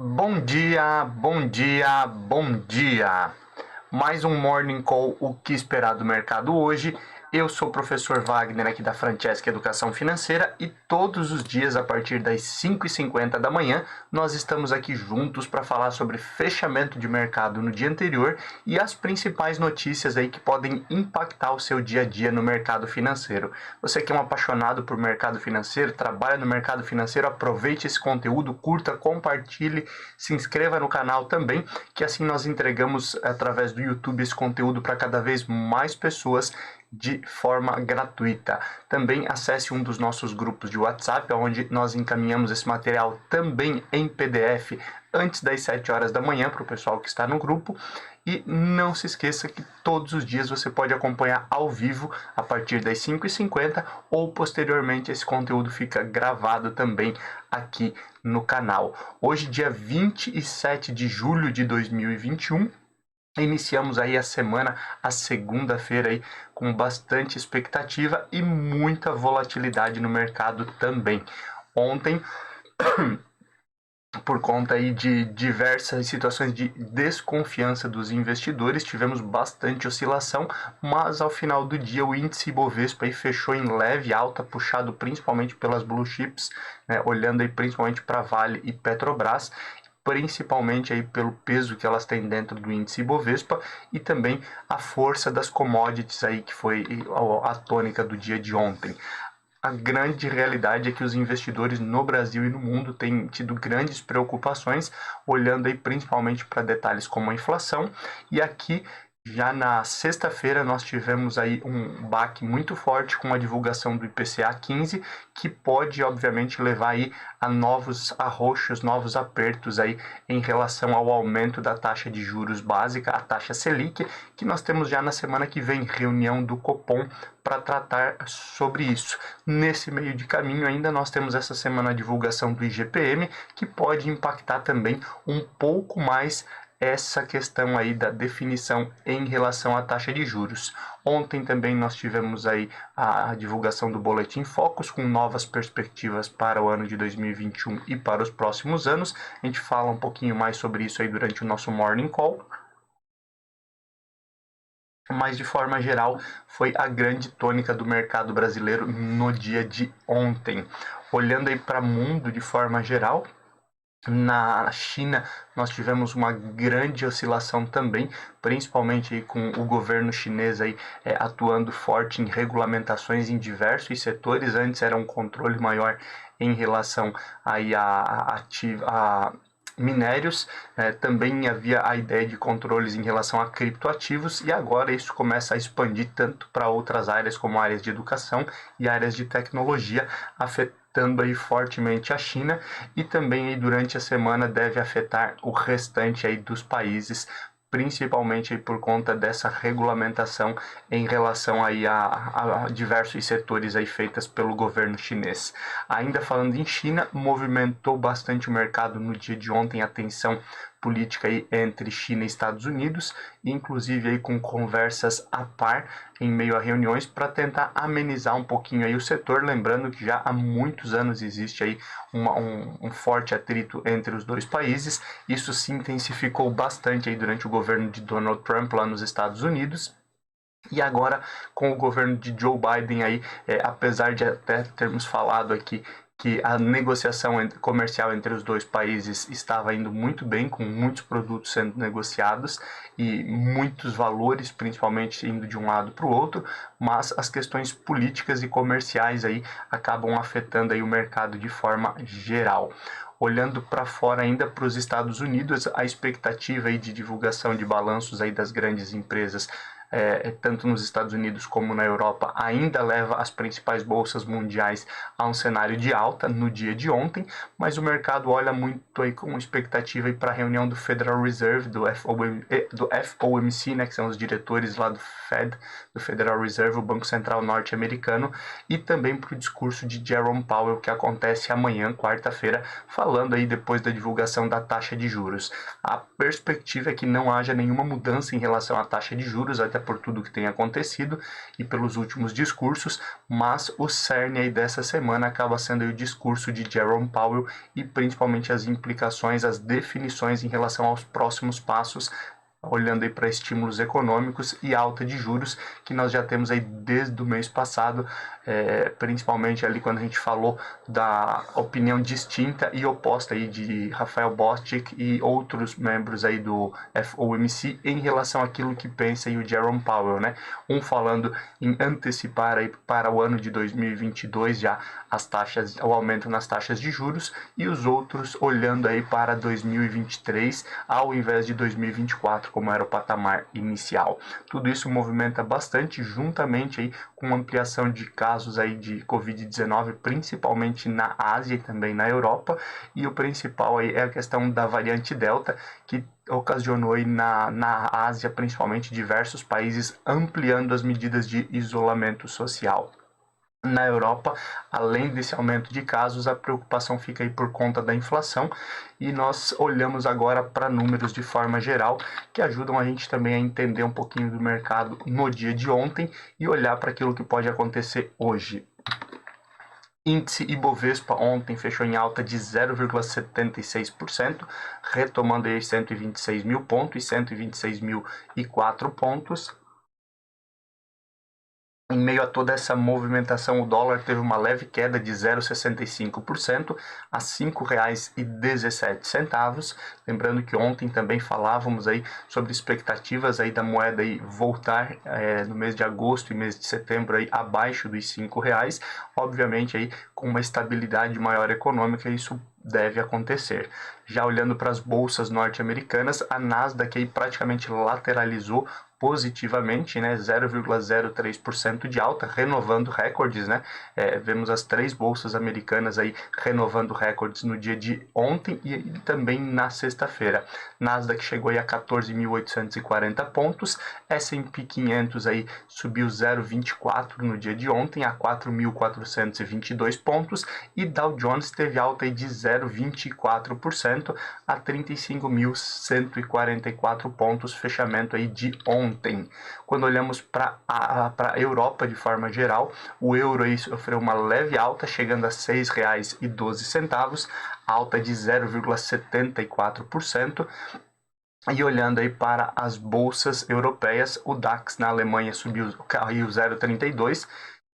Bom dia, bom dia, bom dia. Mais um Morning Call, o que esperar do mercado hoje. Eu sou o professor Wagner aqui da Francesca Educação Financeira e todos os dias a partir das 5h50 da manhã nós estamos aqui juntos para falar sobre fechamento de mercado no dia anterior e as principais notícias aí que podem impactar o seu dia a dia no mercado financeiro. Você que é um apaixonado por mercado financeiro, trabalha no mercado financeiro, aproveite esse conteúdo, curta, compartilhe, se inscreva no canal também, que assim nós entregamos através do YouTube esse conteúdo para cada vez mais pessoas de forma gratuita. Também acesse um dos nossos grupos de WhatsApp, onde nós encaminhamos esse material também em PDF antes das 7 horas da manhã para o pessoal que está no grupo. E não se esqueça que todos os dias você pode acompanhar ao vivo a partir das 5h50 ou posteriormente esse conteúdo fica gravado também aqui no canal. Hoje, dia 27 de julho de 2021, iniciamos aí a semana, a segunda-feira aí, com bastante expectativa e muita volatilidade no mercado também. Ontem, por conta aí de diversas situações de desconfiança dos investidores, tivemos bastante oscilação, mas ao final do dia o índice Ibovespa aí fechou em leve alta, puxado principalmente pelas blue chips, né, olhando aí principalmente para Vale e Petrobras, principalmente aí pelo peso que elas têm dentro do índice Ibovespa e também a força das commodities aí que foi a tônica do dia de ontem. A grande realidade é que os investidores no Brasil e no mundo têm tido grandes preocupações, olhando aí principalmente para detalhes como a inflação, e aqui já na sexta-feira nós tivemos aí um baque muito forte com a divulgação do IPCA 15, que pode obviamente levar aí a novos arroxos, novos apertos aí em relação ao aumento da taxa de juros básica, a taxa Selic, que nós temos já na semana que vem reunião do Copom para tratar sobre isso. Nesse meio de caminho ainda nós temos essa semana a divulgação do IGPM, que pode impactar também um pouco mais essa questão aí da definição em relação à taxa de juros. Ontem também nós tivemos aí a divulgação do Boletim Focus com novas perspectivas para o ano de 2021 e para os próximos anos. A gente fala um pouquinho mais sobre isso aí durante o nosso Morning Call. Mas de forma geral foi a grande tônica do mercado brasileiro no dia de ontem. Olhando aí para o mundo de forma geral, na China, nós tivemos uma grande oscilação também, principalmente aí com o governo chinês aí, atuando forte em regulamentações em diversos setores. Antes era um controle maior em relação aí a minérios, também havia a ideia de controles em relação a criptoativos e agora isso começa a expandir tanto para outras áreas como áreas de educação e áreas de tecnologia, afetando aí fortemente a China e também aí durante a semana deve afetar o restante aí dos países, principalmente aí por conta dessa regulamentação em relação aí a diversos setores aí feitas pelo governo chinês. Ainda falando em China, movimentou bastante o mercado no dia de ontem a tensão política aí entre China e Estados Unidos, inclusive aí com conversas a par em meio a reuniões para tentar amenizar um pouquinho aí o setor, lembrando que já há muitos anos existe aí um forte atrito entre os dois países. Isso se intensificou bastante aí durante o governo de Donald Trump lá nos Estados Unidos. E agora, com o governo de Joe Biden aí, apesar de até termos falado aqui que a negociação comercial entre os dois países estava indo muito bem, com muitos produtos sendo negociados e muitos valores, principalmente indo de um lado para o outro, mas as questões políticas e comerciais aí acabam afetando aí o mercado de forma geral. Olhando para fora ainda para os Estados Unidos, a expectativa aí de divulgação de balanços aí das grandes empresas, tanto nos Estados Unidos como na Europa, ainda leva as principais bolsas mundiais a um cenário de alta no dia de ontem, mas o mercado olha muito aí com expectativa para a reunião do Federal Reserve, do FOMC, né, que são os diretores lá do Fed, do Federal Reserve, o Banco Central norte-americano, e também para o discurso de Jerome Powell, que acontece amanhã, quarta-feira, falando aí depois da divulgação da taxa de juros. A perspectiva é que não haja nenhuma mudança em relação à taxa de juros, até até por tudo que tem acontecido e pelos últimos discursos, mas o cerne aí dessa semana acaba sendo aí o discurso de Jerome Powell e principalmente as implicações, as definições em relação aos próximos passos, olhando aí para estímulos econômicos e alta de juros, que nós já temos aí desde o mês passado, principalmente ali quando a gente falou da opinião distinta e oposta aí de Rafael Bostic e outros membros aí do FOMC em relação àquilo que pensa aí o Jerome Powell, né? Um falando em antecipar aí para o ano de 2022 já as taxas, o aumento nas taxas de juros, e os outros olhando aí para 2023 ao invés de 2024, como era o patamar inicial. Tudo isso movimenta bastante, juntamente aí com ampliação de casos aí de Covid-19, principalmente na Ásia e também na Europa, e o principal aí é a questão da variante Delta, que ocasionou aí na Ásia, principalmente, diversos países ampliando as medidas de isolamento social. Na Europa, além desse aumento de casos, a preocupação fica aí por conta da inflação, e nós olhamos agora para números de forma geral que ajudam a gente também a entender um pouquinho do mercado no dia de ontem e olhar para aquilo que pode acontecer hoje. Índice Ibovespa ontem fechou em alta de 0,76%, retomando aí 126 mil pontos e 126.004 pontos. Em meio a toda essa movimentação, o dólar teve uma leve queda de 0,65% a R$ 5,17. Lembrando que ontem também falávamos aí sobre expectativas aí da moeda aí voltar no mês de agosto e mês de setembro aí abaixo dos R$ 5. Obviamente aí com uma estabilidade maior econômica, isso deve acontecer. Já olhando para as bolsas norte-americanas, a Nasdaq aí praticamente lateralizou positivamente, né, 0,03% de alta, renovando recordes, né? Vemos as três bolsas americanas aí renovando recordes no dia de ontem e também na sexta-feira. Nasdaq chegou aí a 14.840 pontos, S&P 500 aí subiu 0,24 no dia de ontem a 4.422 pontos, e Dow Jones teve alta aí de 0,24% a 35.144 pontos, fechamento aí de ontem. Quando olhamos para a Europa de forma geral, o euro aí sofreu uma leve alta, chegando a R$ 6,12, alta de 0,74%. E olhando aí para as bolsas europeias, o DAX na Alemanha caiu 0,32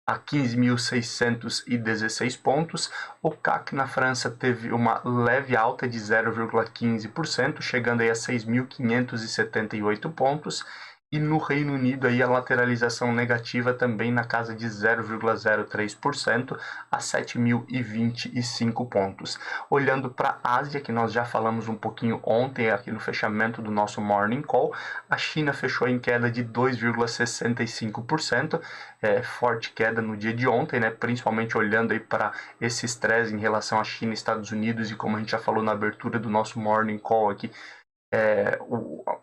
a 15.616 pontos. O CAC na França teve uma leve alta de 0,15%, chegando aí a 6.578 pontos. E no Reino Unido aí a lateralização negativa também na casa de 0,03% a 7.025 pontos. Olhando para a Ásia, que nós já falamos um pouquinho ontem aqui no fechamento do nosso Morning Call, a China fechou em queda de 2,65%, forte queda no dia de ontem, né? Principalmente olhando aí para esse estresse em relação à China e Estados Unidos, e como a gente já falou na abertura do nosso Morning Call aqui,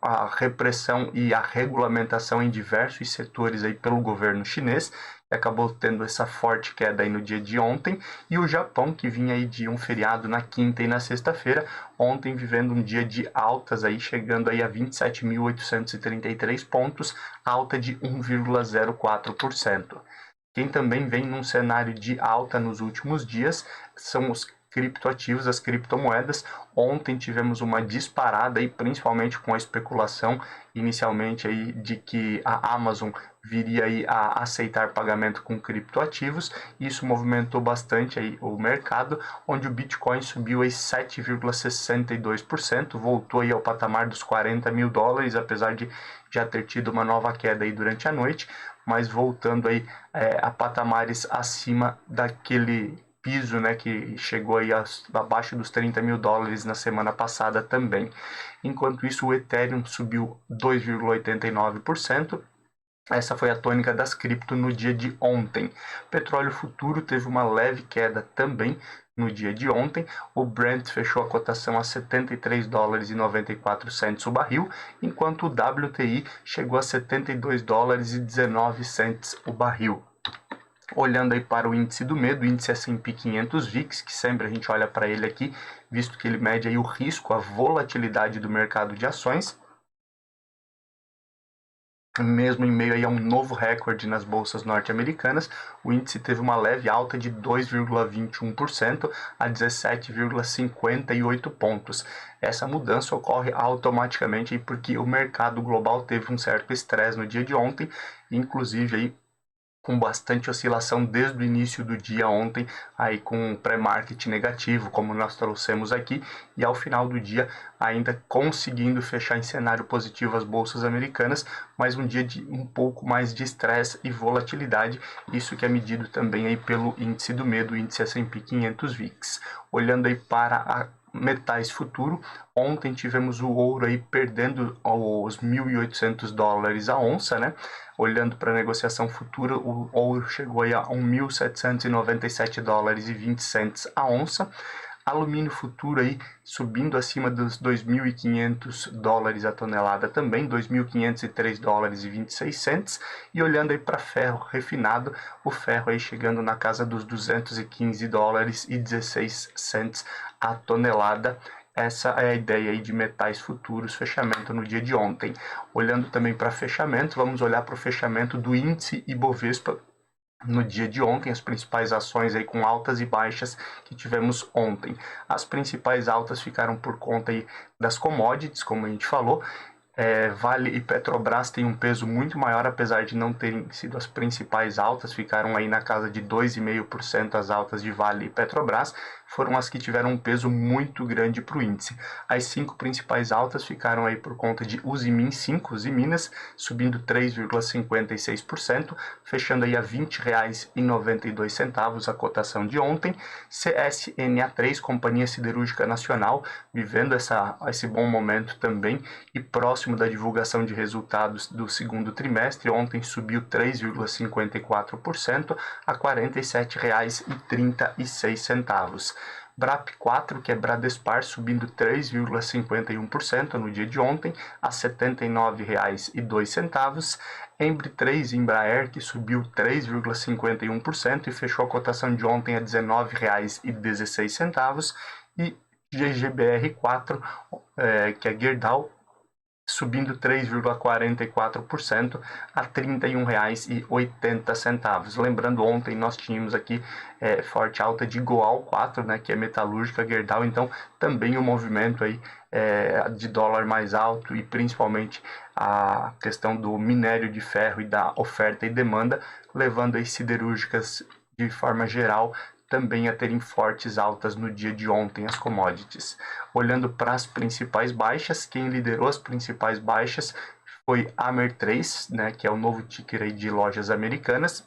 a repressão e a regulamentação em diversos setores aí pelo governo chinês, que acabou tendo essa forte queda aí no dia de ontem, e o Japão, que vinha aí de um feriado na quinta e na sexta-feira, ontem vivendo um dia de altas aí, chegando aí a 27.833 pontos, alta de 1,04%. Quem também vem num cenário de alta nos últimos dias são os criptoativos, as criptomoedas. Ontem tivemos uma disparada aí, principalmente com a especulação inicialmente aí de que a Amazon viria aí a aceitar pagamento com criptoativos. Isso movimentou bastante aí o mercado, onde o Bitcoin subiu aí 7,62%, voltou aí ao patamar dos $40 mil, apesar de já ter tido uma nova queda aí durante a noite, mas voltando aí a patamares acima daquele piso, né, que chegou aí abaixo dos $30 mil na semana passada também. Enquanto isso, o Ethereum subiu 2,89%. Essa foi a tônica das cripto no dia de ontem. Petróleo futuro teve uma leve queda também no dia de ontem. O Brent fechou a cotação a $73,94 o barril, enquanto o WTI chegou a $72,19 o barril. Olhando aí para o índice do medo, o índice S&P 500 VIX, que sempre a gente olha para ele aqui, visto que ele mede aí o risco, a volatilidade do mercado de ações. Mesmo em meio aí a um novo recorde nas bolsas norte-americanas, o índice teve uma leve alta de 2,21% a 17,58 pontos. Essa mudança ocorre automaticamente porque o mercado global teve um certo estresse no dia de ontem, inclusive aí com bastante oscilação desde o início do dia ontem, aí com um pré-market negativo, como nós trouxemos aqui, e ao final do dia ainda conseguindo fechar em cenário positivo as bolsas americanas, mas um dia de um pouco mais de estresse e volatilidade, isso que é medido também aí pelo índice do medo, o índice S&P 500 VIX. Olhando aí para a metais futuro, ontem tivemos o ouro aí perdendo os $1.800 a onça, né? Olhando para a negociação futura, o ouro chegou aí a $1.797,20 a onça. Alumínio futuro aí subindo acima dos $2.500 a tonelada também, $2.503,26. E olhando aí para ferro refinado, o ferro aí chegando na casa dos $215,16 a tonelada. Essa é a ideia aí de metais futuros, fechamento no dia de ontem. Olhando também para fechamento, vamos olhar para o fechamento do índice Ibovespa no dia de ontem, as principais ações aí com altas e baixas que tivemos ontem. As principais altas ficaram por conta aí das commodities, como a gente falou. Vale e Petrobras têm um peso muito maior, apesar de não terem sido as principais altas, ficaram aí na casa de 2,5% as altas de Vale e Petrobras, foram as que tiveram um peso muito grande para o índice. As 5 principais altas ficaram aí por conta de Usimin 5, Usiminas, subindo 3,56%, fechando aí a R$ 20,92 a cotação de ontem. CSNA3, Companhia Siderúrgica Nacional, vivendo esse bom momento também e próximo da divulgação de resultados do segundo trimestre, ontem subiu 3,54% a R$ 47,36. BRAP4, que é Bradespar, subindo 3,51% no dia de ontem, a R$ 79,02. Embre 3, Embraer, que subiu 3,51% e fechou a cotação de ontem a R$ 19,16. E GGBR4, que é Gerdau, subindo 3,44% a R$ 31,80. Lembrando, ontem nós tínhamos aqui forte alta de Goal 4, né, que é metalúrgica Gerdau, então também o movimento aí de dólar mais alto e principalmente a questão do minério de ferro e da oferta e demanda, levando as siderúrgicas de forma geral também a terem fortes altas no dia de ontem, as commodities. Olhando para as principais baixas, quem liderou as principais baixas foi Amer 3, né, que é o novo ticker aí de lojas americanas,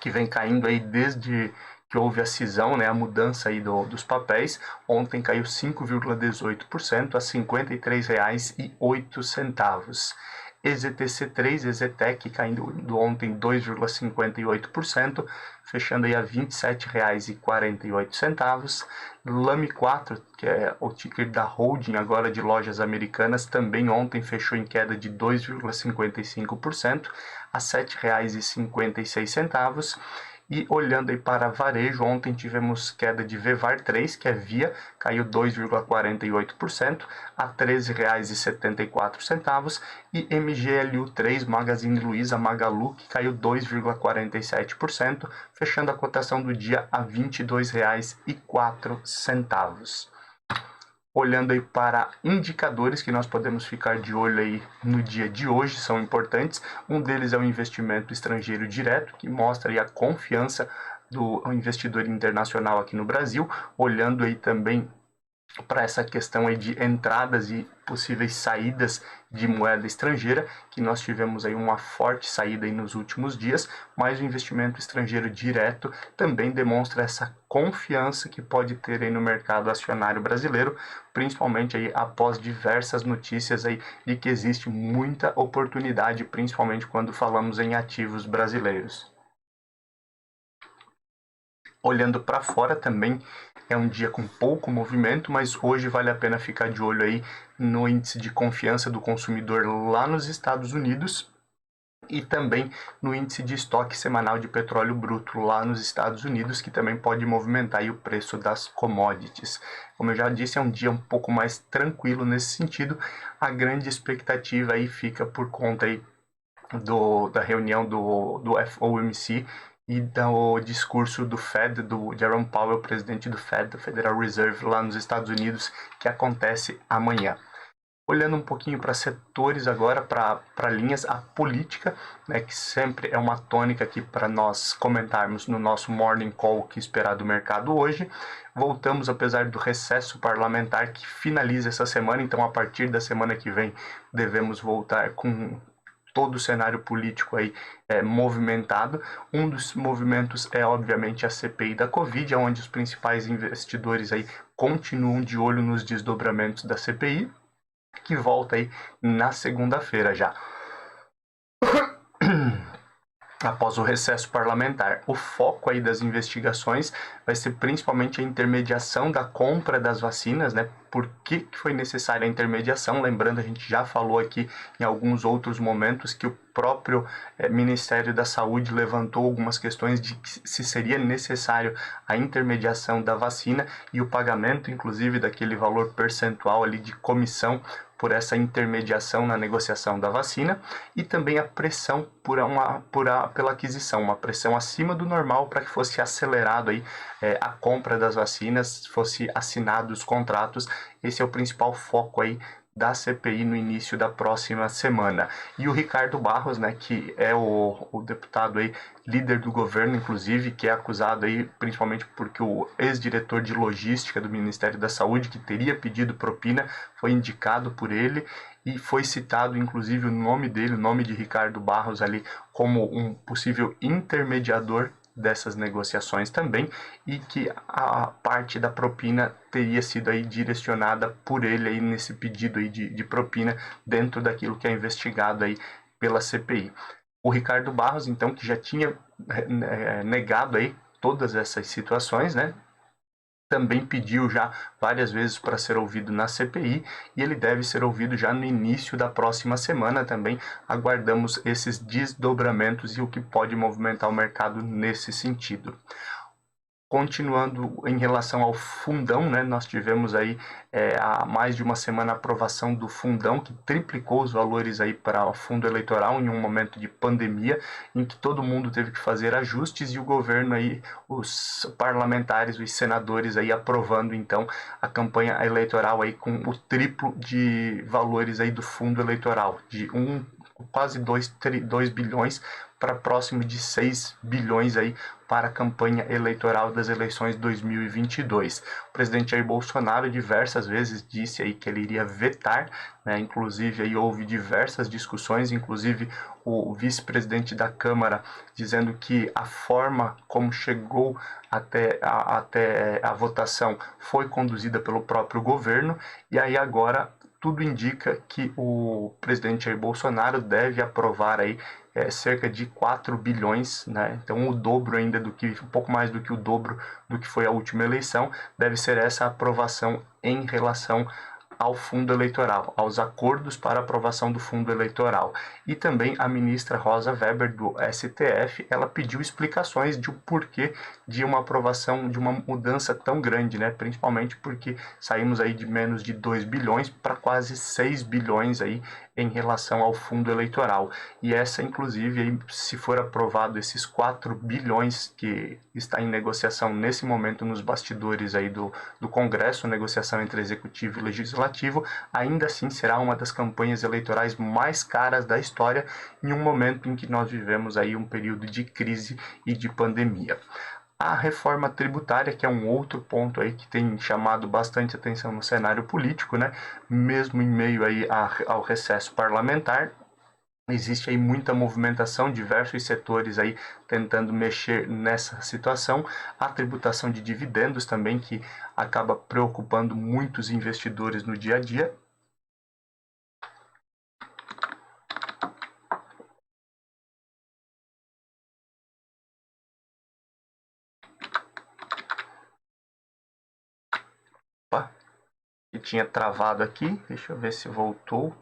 que vem caindo aí desde que houve a cisão, né, a mudança aí dos papéis. Ontem caiu 5,18% a R$ 53,08. EZTC3, EZTEC, caindo ontem 2,58%, fechando aí a R$ 27,48. LAME4, que é o ticker da holding agora de lojas americanas, também ontem fechou em queda de 2,55% a R$ 7,56. E olhando aí para varejo, ontem tivemos queda de VEVAR3, que é Via, caiu 2,48% a R$ 13,74. E MGLU3, Magazine Luiza, Magalu, que caiu 2,47%, fechando a cotação do dia a R$ 22,04. Olhando aí para indicadores que nós podemos ficar de olho aí no dia de hoje, são importantes. Um deles é o investimento estrangeiro direto, que mostra aí a confiança do investidor internacional aqui no Brasil, olhando aí também para essa questão aí de entradas e possíveis saídas de moeda estrangeira, que nós tivemos aí uma forte saída aí nos últimos dias, mas o investimento estrangeiro direto também demonstra essa confiança que pode ter aí no mercado acionário brasileiro, principalmente aí após diversas notícias aí de que existe muita oportunidade, principalmente quando falamos em ativos brasileiros. Olhando para fora também é um dia com pouco movimento, mas hoje vale a pena ficar de olho aí no índice de confiança do consumidor lá nos Estados Unidos e também no índice de estoque semanal de petróleo bruto lá nos Estados Unidos, que também pode movimentar aí o preço das commodities. Como eu já disse, é um dia um pouco mais tranquilo nesse sentido. A grande expectativa aí fica por conta aí da reunião do FOMC e do discurso do Fed, do Jerome Powell, presidente do Fed, do Federal Reserve, lá nos Estados Unidos, que acontece amanhã. Olhando um pouquinho para setores agora, para linhas, a política, né, que sempre é uma tônica aqui para nós comentarmos no nosso Morning Call que esperar do mercado hoje. Voltamos, apesar do recesso parlamentar que finaliza essa semana, então a partir da semana que vem devemos voltar com todo o cenário político aí movimentado. Um dos movimentos é, obviamente, a CPI da Covid, onde os principais investidores aí continuam de olho nos desdobramentos da CPI, que volta aí na segunda-feira já. Após o recesso parlamentar. O foco aí das investigações vai ser principalmente a intermediação da compra das vacinas, né? Por que foi necessária a intermediação? Lembrando, a gente já falou aqui em alguns outros momentos que o próprio Ministério da Saúde levantou algumas questões de se seria necessário a intermediação da vacina e o pagamento, inclusive, daquele valor percentual ali de comissão por essa intermediação na negociação da vacina, e também a pressão pela aquisição, uma pressão acima do normal para que fosse acelerado aí, a compra das vacinas, fosse assinados os contratos. Esse é o principal foco aí da CPI no início da próxima semana. E o Ricardo Barros, né, que é o deputado aí, líder do governo, inclusive, que é acusado aí, principalmente porque o ex-diretor de logística do Ministério da Saúde, que teria pedido propina, foi indicado por ele e foi citado, inclusive, o nome dele, o nome de Ricardo Barros ali, como um possível intermediador dessas negociações também, e que a parte da propina teria sido aí direcionada por ele aí nesse pedido aí de propina dentro daquilo que é investigado aí pela CPI. O Ricardo Barros, então, que já tinha negado aí todas essas situações, né? Também pediu já várias vezes para ser ouvido na CPI, e ele deve ser ouvido já no início da próxima semana também. Aguardamos esses desdobramentos e o que pode movimentar o mercado nesse sentido. Continuando em relação ao fundão, né, nós tivemos aí há mais de uma semana a aprovação do fundão, que triplicou os valores aí para o fundo eleitoral em um momento de pandemia, em que todo mundo teve que fazer ajustes, e o governo aí, os parlamentares, os senadores aí aprovando então a campanha eleitoral aí com o triplo de valores aí do fundo eleitoral, de quase 2 bilhões para próximo de 6 bilhões aí para a campanha eleitoral das eleições 2022. O presidente Jair Bolsonaro diversas vezes disse aí que ele iria vetar, né? Inclusive aí houve diversas discussões, inclusive o vice-presidente da Câmara dizendo que a forma como chegou até a votação foi conduzida pelo próprio governo, e aí agora tudo indica que o presidente Jair Bolsonaro deve aprovar aí cerca de 4 bilhões, né? Então o dobro ainda um pouco mais do que o dobro do que foi a última eleição, deve ser essa aprovação em relação ao fundo eleitoral, aos acordos para aprovação do fundo eleitoral. E também a ministra Rosa Weber, do STF, ela pediu explicações de o porquê de uma aprovação, de uma mudança tão grande, né? Principalmente porque saímos aí de menos de 2 bilhões para quase 6 bilhões aí em relação ao fundo eleitoral. E essa, inclusive, aí, se for aprovado esses 4 bilhões que está em negociação nesse momento nos bastidores aí do Congresso, negociação entre Executivo e Legislativo, ainda assim será uma das campanhas eleitorais mais caras da história, em um momento em que nós vivemos aí um período de crise e de pandemia. A reforma tributária, que é um outro ponto aí que tem chamado bastante atenção no cenário político, né? Mesmo em meio aí ao recesso parlamentar, existe aí muita movimentação, diversos setores aí tentando mexer nessa situação. A tributação de dividendos também, que acaba preocupando muitos investidores no dia a dia. Opa, que tinha travado aqui, deixa eu ver se voltou.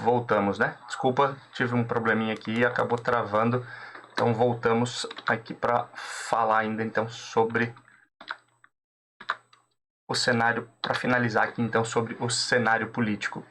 Voltamos, né? Desculpa, tive um probleminha aqui e acabou travando. Então voltamos aqui para falar ainda então sobre o cenário, para finalizar aqui então sobre o cenário político.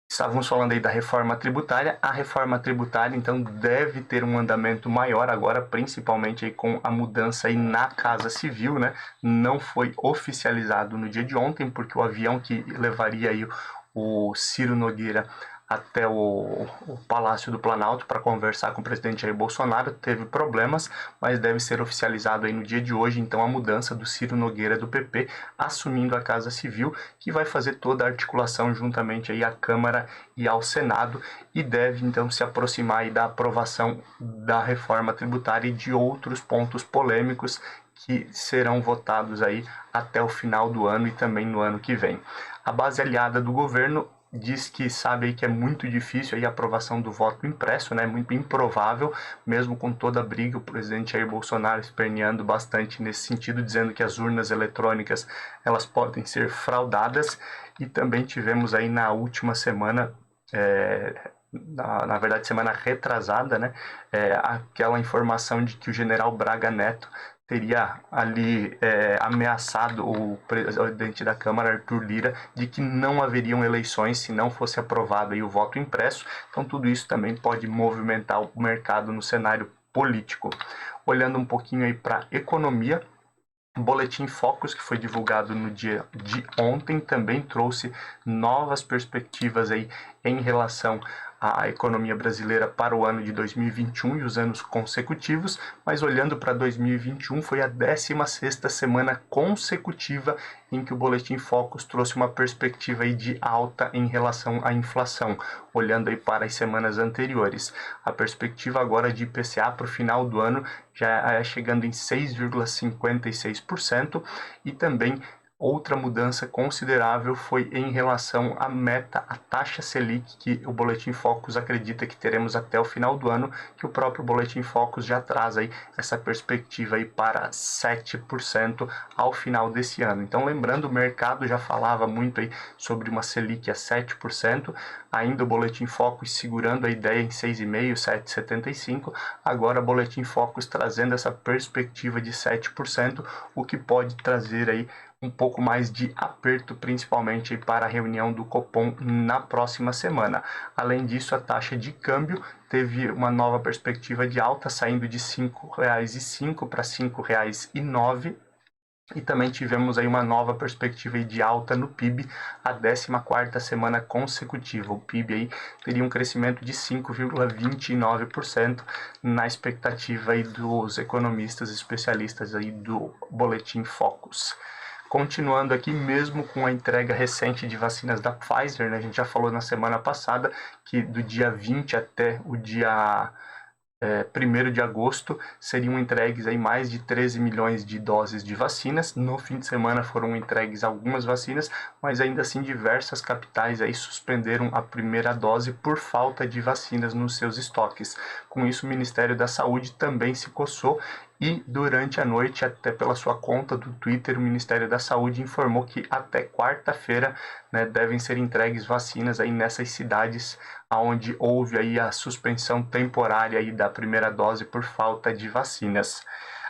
Estávamos falando aí da reforma tributária. A reforma tributária, então, deve ter um andamento maior agora, principalmente aí com a mudança aí na Casa Civil, né? Não foi oficializado no dia de ontem, porque o avião que levaria aí o Ciro Nogueira até o Palácio do Planalto para conversar com o presidente Jair Bolsonaro teve problemas, mas deve ser oficializado aí no dia de hoje, então, a mudança do Ciro Nogueira do PP assumindo a Casa Civil, que vai fazer toda a articulação juntamente aí à Câmara e ao Senado, e deve então se aproximar aí da aprovação da reforma tributária e de outros pontos polêmicos que serão votados aí até o final do ano e também no ano que vem. A base aliada do governo diz que sabe aí que é muito difícil aí a aprovação do voto impresso, né? Muito improvável, mesmo com toda a briga, o presidente Jair Bolsonaro esperneando bastante nesse sentido, dizendo que as urnas eletrônicas elas podem ser fraudadas, e também tivemos aí na última semana, na verdade semana retrasada, né? Aquela informação de que o general Braga Neto teria ali ameaçado o presidente da Câmara, Arthur Lira, de que não haveriam eleições se não fosse aprovado aí o voto impresso. Então tudo isso também pode movimentar o mercado no cenário político. Olhando um pouquinho aí para a economia, o Boletim Focus, que foi divulgado no dia de ontem, também trouxe novas perspectivas aí em relação à economia brasileira para o ano de 2021 e os anos consecutivos, mas olhando para 2021 foi a 16ª semana consecutiva em que o Boletim Focus trouxe uma perspectiva aí de alta em relação à inflação, olhando aí para as semanas anteriores. A perspectiva agora de IPCA para o final do ano já é chegando em 6,56%, e também outra mudança considerável foi em relação à meta, a taxa Selic, que o Boletim Focus acredita que teremos até o final do ano, que o próprio Boletim Focus já traz aí essa perspectiva aí para 7% ao final desse ano. Então, lembrando, o mercado já falava muito aí sobre uma Selic a 7%, ainda o Boletim Focus segurando a ideia em 6,5%, 7,75%, agora o Boletim Focus trazendo essa perspectiva de 7%, o que pode trazer aí um pouco mais de aperto, principalmente para a reunião do Copom na próxima semana. Além disso, a taxa de câmbio teve uma nova perspectiva de alta, saindo de R$ 5,05 para R$ 5,09. E também tivemos aí uma nova perspectiva de alta no PIB, a 14ª semana consecutiva. O PIB aí teria um crescimento de 5,29% na expectativa aí dos economistas especialistas aí do Boletim Focus. Continuando aqui, mesmo com a entrega recente de vacinas da Pfizer, né, a gente já falou na semana passada que do dia 20 até o dia 1º de agosto seriam entregues aí mais de 13 milhões de doses de vacinas. No fim de semana foram entregues algumas vacinas, mas ainda assim diversas capitais aí suspenderam a primeira dose por falta de vacinas nos seus estoques. Com isso, o Ministério da Saúde também se coçou e durante a noite, até pela sua conta do Twitter, o Ministério da Saúde informou que até quarta-feira, né, devem ser entregues vacinas aí nessas cidades onde houve aí a suspensão temporária aí da primeira dose por falta de vacinas.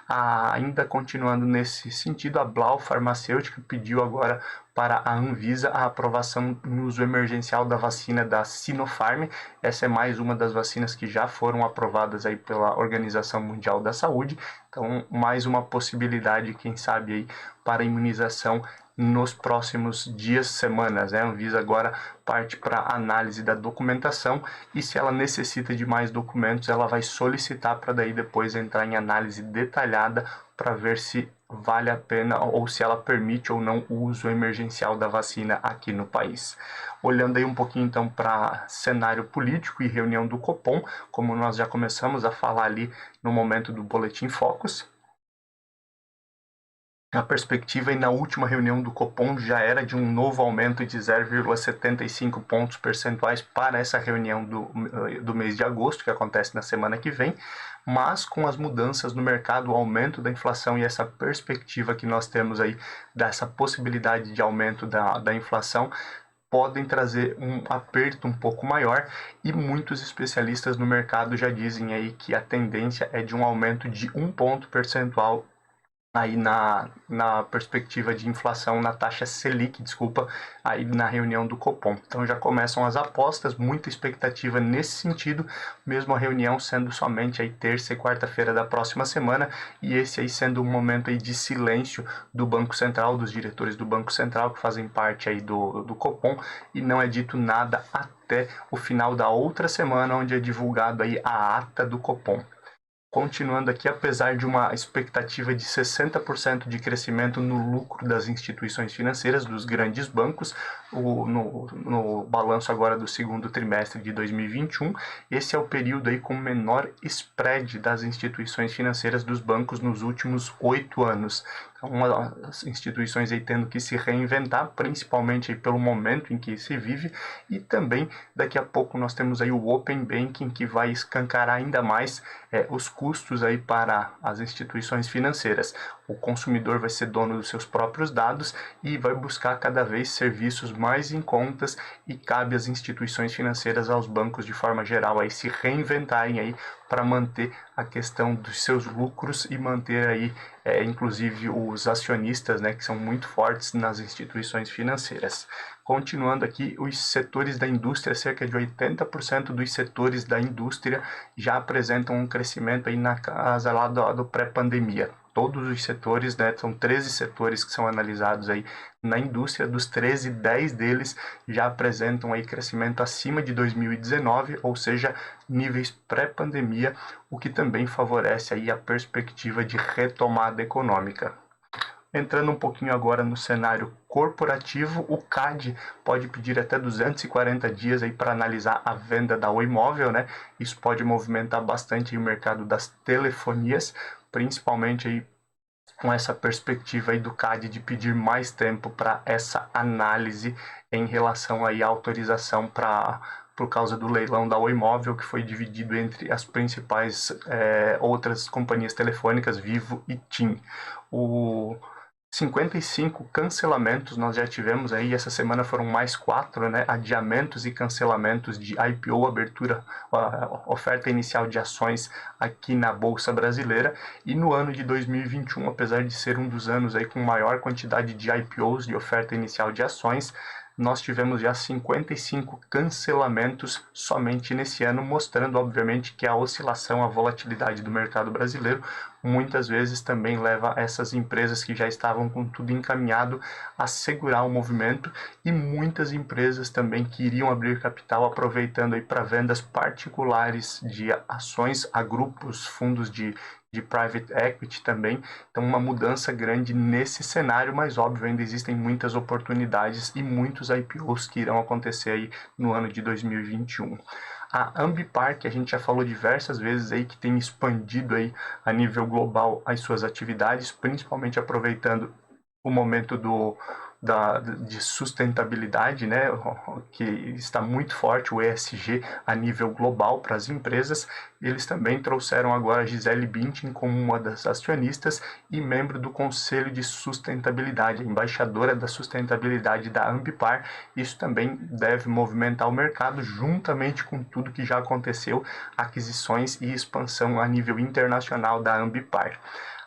Ainda continuando nesse sentido, a Blau Farmacêutica pediu agora para a Anvisa a aprovação no uso emergencial da vacina da Sinopharm. Essa é mais uma das vacinas que já foram aprovadas aí pela Organização Mundial da Saúde. Então, mais uma possibilidade, quem sabe, aí, para a imunização nos próximos dias, semanas, né? A Anvisa agora parte para a análise da documentação e se ela necessita de mais documentos, ela vai solicitar para daí depois entrar em análise detalhada para ver se vale a pena ou se ela permite ou não o uso emergencial da vacina aqui no país. Olhando aí um pouquinho então para cenário político e reunião do Copom, como nós já começamos a falar ali no momento do Boletim Focus, a perspectiva e na última reunião do Copom já era de um novo aumento de 0,75 pontos percentuais para essa reunião do mês de agosto, que acontece na semana que vem, mas com as mudanças no mercado, o aumento da inflação e essa perspectiva que nós temos aí dessa possibilidade de aumento da inflação, podem trazer um aperto um pouco maior e muitos especialistas no mercado já dizem aí que a tendência é de um aumento de 1 ponto percentual aí na perspectiva de inflação na taxa Selic, desculpa, aí na reunião do Copom. Então já começam as apostas, muita expectativa nesse sentido, mesmo a reunião sendo somente aí terça e quarta-feira da próxima semana, e esse aí sendo um momento aí de silêncio do Banco Central, dos diretores do Banco Central que fazem parte aí do Copom, e não é dito nada até o final da outra semana, onde é divulgado aí a ata do Copom. Continuando aqui, apesar de uma expectativa de 60% de crescimento no lucro das instituições financeiras, dos grandes bancos, no balanço agora do segundo trimestre de 2021, esse é o período aí com menor spread das instituições financeiras dos bancos nos últimos 8 anos. Então, as instituições aí tendo que se reinventar, principalmente aí pelo momento em que se vive, e também daqui a pouco nós temos aí o Open Banking, que vai escancarar ainda mais os custos aí para as instituições financeiras. O consumidor vai ser dono dos seus próprios dados e vai buscar cada vez serviços mais em contas, e cabe às instituições financeiras, aos bancos de forma geral, aí se reinventarem aí para manter a questão dos seus lucros e manter aí, inclusive, os acionistas, né, que são muito fortes nas instituições financeiras. Continuando aqui, os setores da indústria, cerca de 80% dos setores da indústria já apresentam um crescimento aí na casa lá do pré-pandemia. Todos os setores, né, são 13 setores que são analisados aí na indústria, dos 13, 10 deles já apresentam aí crescimento acima de 2019, ou seja, níveis pré-pandemia, o que também favorece aí a perspectiva de retomada econômica. Entrando um pouquinho agora no cenário corporativo, o CAD pode pedir até 240 dias aí para analisar a venda da Oi Móvel, né? Isso pode movimentar bastante o mercado das telefonias, principalmente aí com essa perspectiva aí do CAD de pedir mais tempo para essa análise em relação aí à autorização por causa do leilão da Oi Móvel, que foi dividido entre as principais outras companhias telefônicas, Vivo e TIM. 55 cancelamentos nós já tivemos aí, essa semana foram mais 4, né, adiamentos e cancelamentos de IPO, abertura, oferta inicial de ações aqui na Bolsa Brasileira. E no ano de 2021, apesar de ser um dos anos aí com maior quantidade de IPOs, de oferta inicial de ações, nós tivemos já 55 cancelamentos somente nesse ano, mostrando, obviamente, que a oscilação, a volatilidade do mercado brasileiro muitas vezes também leva essas empresas que já estavam com tudo encaminhado a segurar o movimento, e muitas empresas também que iriam abrir capital aproveitando aí para vendas particulares de ações a grupos, fundos de private equity também. Então, uma mudança grande nesse cenário, mas óbvio, ainda existem muitas oportunidades e muitos IPOs que irão acontecer aí no ano de 2021. A Ambipar, que a gente já falou diversas vezes aí, que tem expandido aí a nível global as suas atividades, principalmente aproveitando o momento de sustentabilidade, né, que está muito forte, o ESG a nível global para as empresas. Eles também trouxeram agora a Gisele Bündchen como uma das acionistas e membro do Conselho de Sustentabilidade, embaixadora da sustentabilidade da Ambipar. Isso também deve movimentar o mercado, juntamente com tudo que já aconteceu, aquisições e expansão a nível internacional da Ambipar.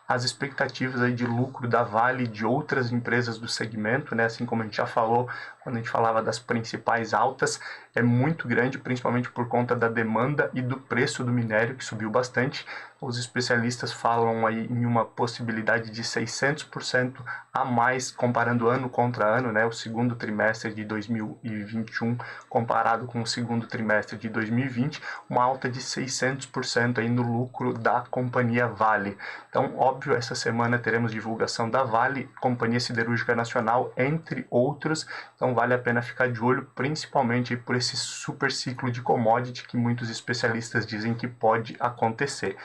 As expectativas aí de lucro da Vale e de outras empresas do segmento, né, assim como a gente já falou quando a gente falava das principais altas, é muito grande, principalmente por conta da demanda e do preço do minério, que subiu bastante. Os especialistas falam aí em uma possibilidade de 600% a mais, comparando ano contra ano, né, o segundo trimestre de 2021 comparado com o segundo trimestre de 2020, uma alta de 600% aí no lucro da companhia Vale. Então, óbvio, essa semana teremos divulgação da Vale, Companhia Siderúrgica Nacional, entre outros. Então, vale a pena ficar de olho, principalmente por esse super ciclo de commodity que muitos especialistas dizem que pode acontecer.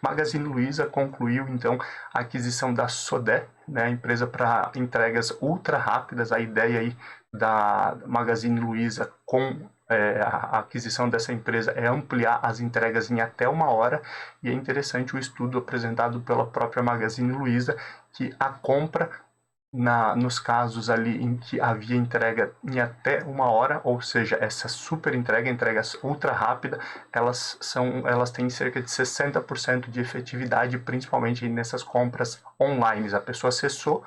Magazine Luiza concluiu, então, a aquisição da Sodexo, né, a empresa para entregas ultra rápidas. A ideia aí da Magazine Luiza com a aquisição dessa empresa é ampliar as entregas em até 1 hora, e é interessante o estudo apresentado pela própria Magazine Luiza, que a compra nos casos ali em que havia entrega em até 1 hora, ou seja, essa super entrega ultra rápida, elas têm cerca de 60% de efetividade, principalmente nessas compras online. A pessoa acessou,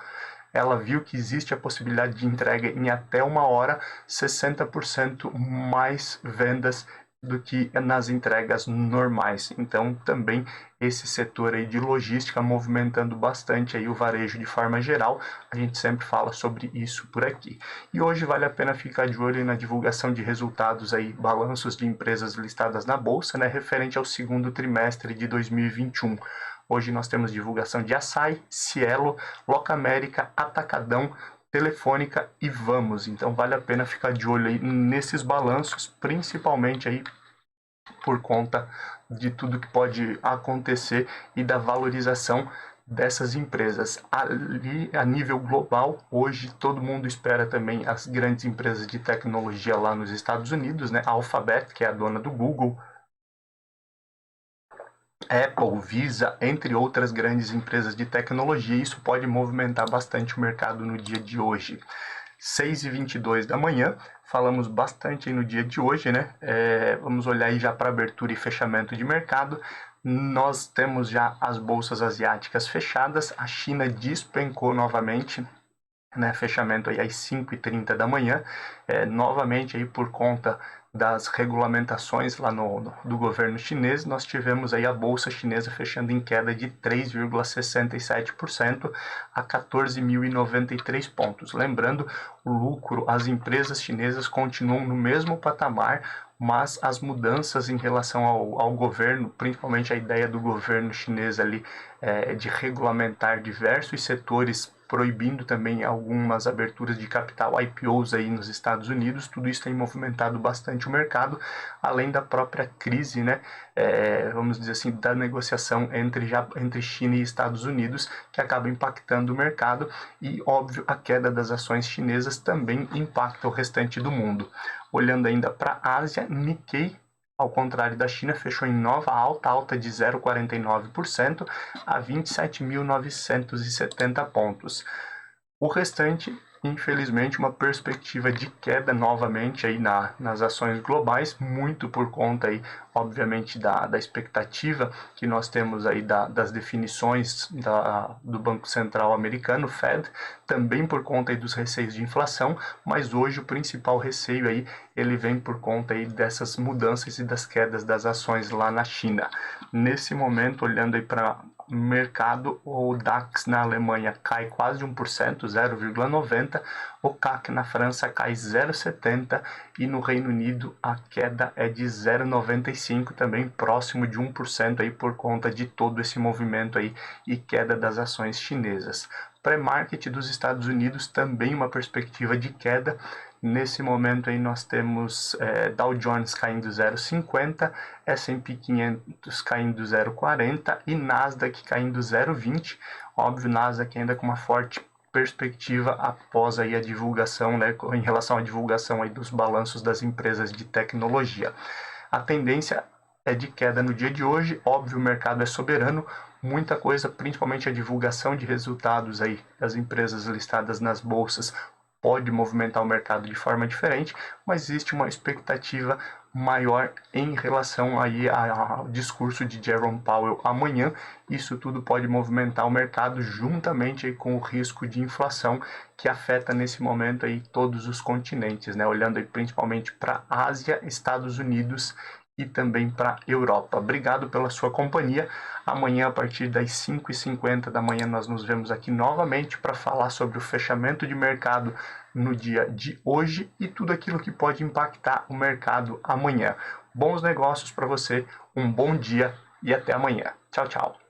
ela viu que existe a possibilidade de entrega em até 1 hora, 60% mais vendas do que nas entregas normais. Então, também esse setor aí de logística movimentando bastante aí o varejo de forma geral. A gente sempre fala sobre isso por aqui. E hoje vale a pena ficar de olho na divulgação de resultados aí, balanços de empresas listadas na bolsa, né, referente ao segundo trimestre de 2021. Hoje nós temos divulgação de Assaí, Cielo, Locamérica, Atacadão, Telefônica e Vamos. Então vale a pena ficar de olho aí nesses balanços, principalmente aí por conta de tudo que pode acontecer e da valorização dessas empresas. Ali, a nível global, hoje todo mundo espera também as grandes empresas de tecnologia lá nos Estados Unidos, né? A Alphabet, que é a dona do Google, Apple, Visa, entre outras grandes empresas de tecnologia. Isso pode movimentar bastante o mercado no dia de hoje. 6h22 da manhã, falamos bastante aí no dia de hoje, né? Vamos olhar aí já para abertura e fechamento de mercado. Nós temos já as bolsas asiáticas fechadas, a China despencou novamente, né, fechamento aí às 5h30 da manhã, novamente aí por conta das regulamentações lá do governo chinês, nós tivemos aí a bolsa chinesa fechando em queda de 3,67% a 14.093 pontos. Lembrando, o lucro, as empresas chinesas continuam no mesmo patamar, mas as mudanças em relação ao governo, principalmente a ideia do governo chinês ali de regulamentar diversos setores, proibindo também algumas aberturas de capital, IPOs aí nos Estados Unidos, tudo isso tem movimentado bastante o mercado, além da própria crise, né, vamos dizer assim, da negociação entre China e Estados Unidos, que acaba impactando o mercado, e óbvio, a queda das ações chinesas também impacta o restante do mundo. Olhando ainda para a Ásia, Nikkei, ao contrário da China, fechou em nova alta de 0,49% a 27.970 pontos. O restante, infelizmente, uma perspectiva de queda novamente aí nas ações globais, muito por conta aí, obviamente, da expectativa que nós temos aí das definições do Banco Central americano, Fed, também por conta aí dos receios de inflação, mas hoje o principal receio aí, ele vem por conta aí dessas mudanças e das quedas das ações lá na China. Nesse momento, olhando aí para mercado, o DAX na Alemanha cai quase 1%, 0,90%, o CAC na França cai 0,70% e no Reino Unido a queda é de 0,95%, também próximo de 1% aí por conta de todo esse movimento aí e queda das ações chinesas. Pré-market dos Estados Unidos também uma perspectiva de queda. Nesse momento aí nós temos Dow Jones caindo 0,50, S&P 500 caindo 0,40 e Nasdaq caindo 0,20. Óbvio, Nasdaq ainda com uma forte perspectiva após aí a divulgação, né, em relação à divulgação aí dos balanços das empresas de tecnologia. A tendência é de queda no dia de hoje, óbvio, o mercado é soberano, muita coisa, principalmente a divulgação de resultados aí das empresas listadas nas bolsas, pode movimentar o mercado de forma diferente, mas existe uma expectativa maior em relação aí ao discurso de Jerome Powell amanhã. Isso tudo pode movimentar o mercado juntamente aí com o risco de inflação que afeta nesse momento aí todos os continentes, né? Olhando aí principalmente para a Ásia, Estados Unidos e também para a Europa. Obrigado pela sua companhia. Amanhã, a partir das 5h50 da manhã, nós nos vemos aqui novamente para falar sobre o fechamento de mercado no dia de hoje e tudo aquilo que pode impactar o mercado amanhã. Bons negócios para você, um bom dia e até amanhã. Tchau, tchau.